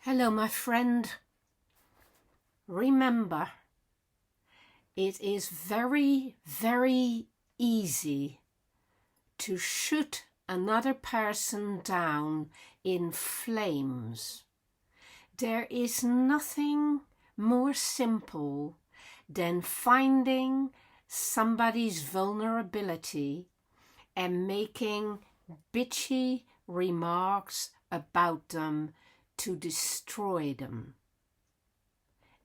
Hello, my friend. Remember, it is very, very easy to shoot another person down in flames. There is nothing more simple than finding somebody's vulnerability and making bitchy remarks about them to destroy them.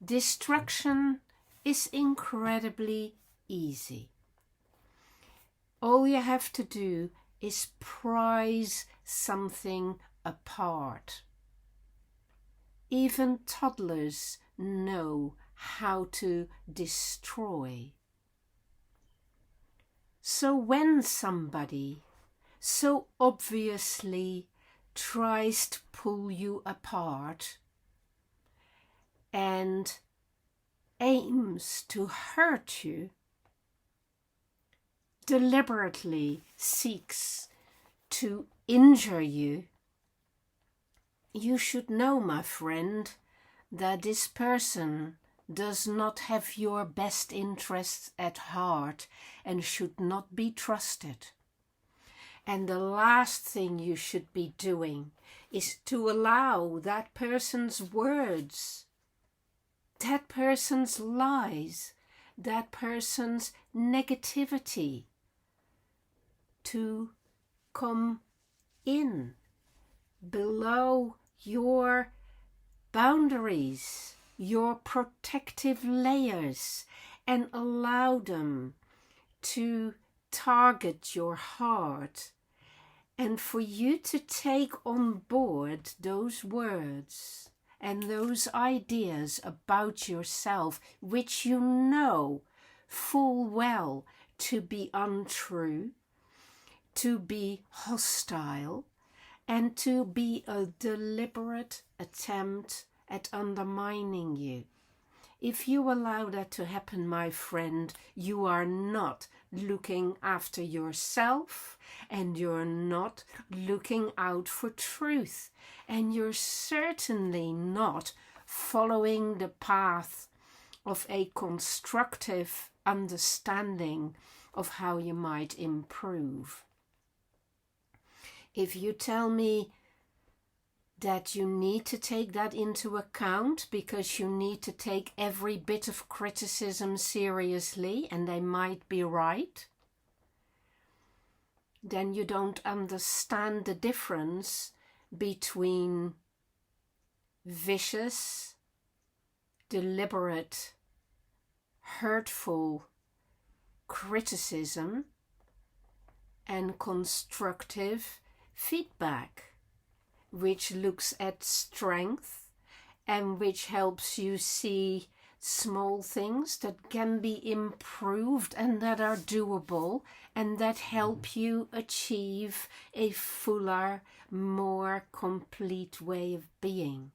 Destruction is incredibly easy. All you have to do is prize something apart. Even toddlers know how to destroy. So when somebody so obviously tries to pull you apart and aims to hurt you, deliberately seeks to injure you, you should know, my friend, that this person does not have your best interests at heart and should not be trusted. And the last thing you should be doing is to allow that person's words, that person's lies, that person's negativity to come in below your boundaries, your protective layers, and allow them to target your heart, and for you to take on board those words and those ideas about yourself, which you know full well to be untrue, to be hostile, and to be a deliberate attempt at undermining you. If you allow that to happen, my friend, you are not looking after yourself, and you're not looking out for truth, and you're certainly not following the path of a constructive understanding of how you might improve. If you tell me that you need to take that into account because you need to take every bit of criticism seriously, and they might be right, then you don't understand the difference between vicious, deliberate, hurtful criticism and constructive feedback, which looks at strength and which helps you see small things that can be improved and that are doable and that help you achieve a fuller, more complete way of being.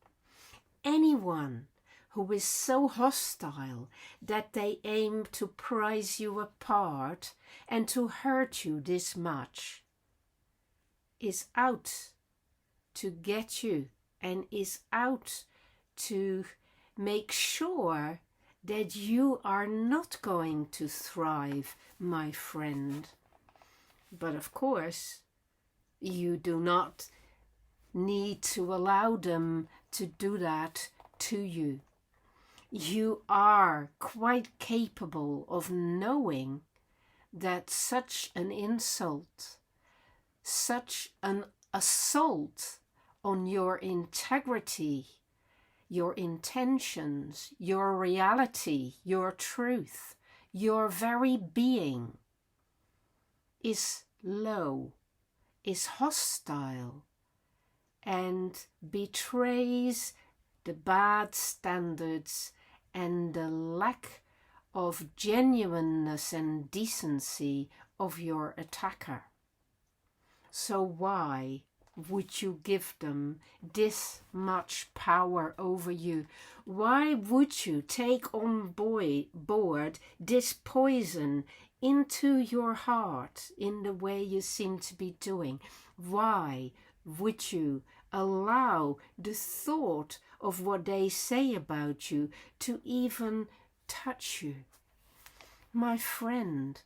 Anyone who is so hostile that they aim to prize you apart and to hurt you this much is out to get you and is out to make sure that you are not going to thrive, my friend. But of course, you do not need to allow them to do that to you. You are quite capable of knowing that such an insult, such an assault on your integrity, your intentions, your reality, your truth, your very being is low, is hostile, and betrays the bad standards and the lack of genuineness and decency of your attacker. So why would you give them this much power over you? Why would you take on board this poison into your heart in the way you seem to be doing? Why would you allow the thought of what they say about you to even touch you. My friend,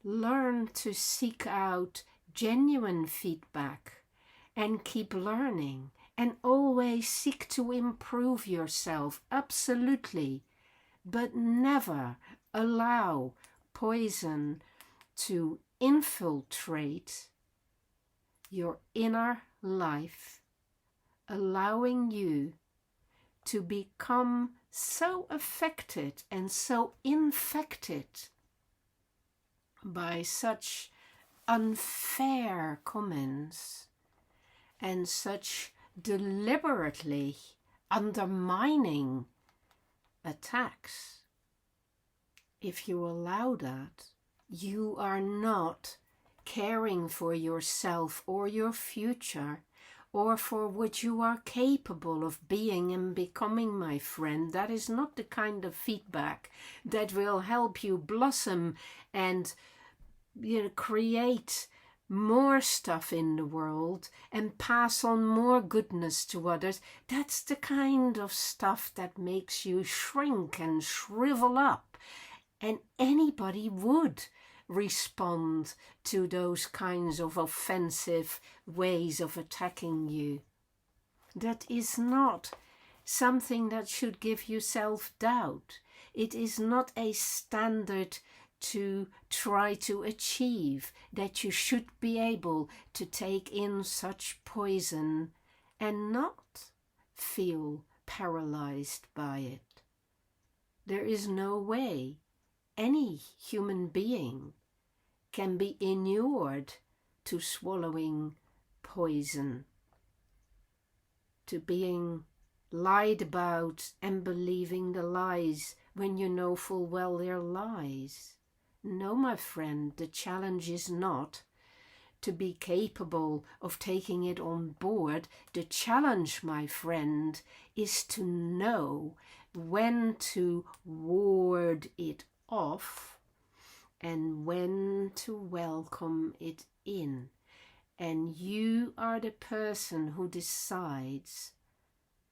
learn to seek out genuine feedback and keep learning, and always seek to improve yourself, absolutely, but never allow poison to infiltrate your inner life, allowing you to become so affected and so infected by such unfair comments and such deliberately undermining attacks. If you allow that, you are not caring for yourself or your future or for what you are capable of being and becoming, my friend. That is not the kind of feedback that will help you blossom and create more stuff in the world and pass on more goodness to others. That's the kind of stuff that makes you shrink and shrivel up. And anybody would respond to those kinds of offensive ways of attacking you. That is not something that should give you self-doubt. It is not a standard to try to achieve, that you should be able to take in such poison and not feel paralyzed by it. There is no way any human being can be inured to swallowing poison, to being lied about and believing the lies when you know full well they're lies. No, my friend, the challenge is not to be capable of taking it on board. The challenge, my friend, is to know when to ward it off and when to welcome it in. And you are the person who decides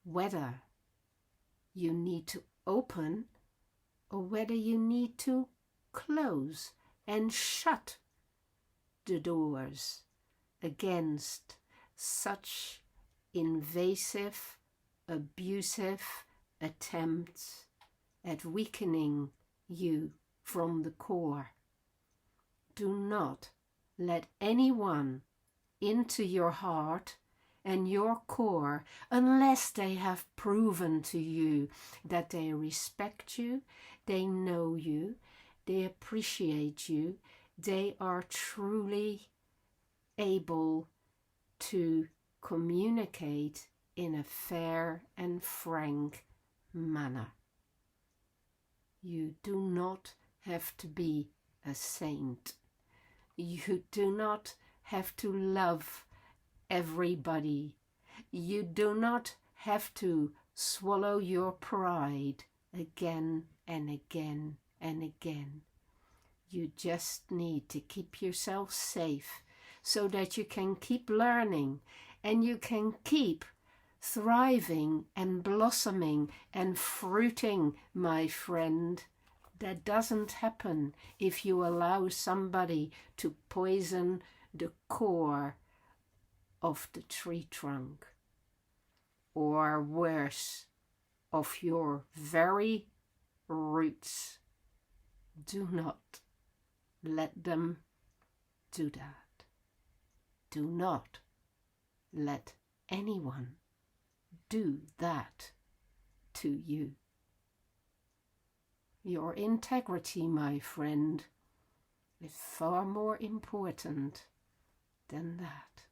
whether you need to open or whether you need to close and shut the doors against such invasive, abusive attempts at weakening you from the core. Do not let anyone into your heart and your core unless they have proven to you that they respect you, they know you, they appreciate you, they are truly able to communicate in a fair and frank manner. You do not have to be a saint. You do not have to love everybody. You do not have to swallow your pride again and again and again. You just need to keep yourself safe so that you can keep learning and you can keep thriving and blossoming and fruiting, my friend. That doesn't happen if you allow somebody to poison the core of the tree trunk, or worse, of your very roots. Do not let them do that. Do not let anyone do that to you. Your integrity, my friend, is far more important than that.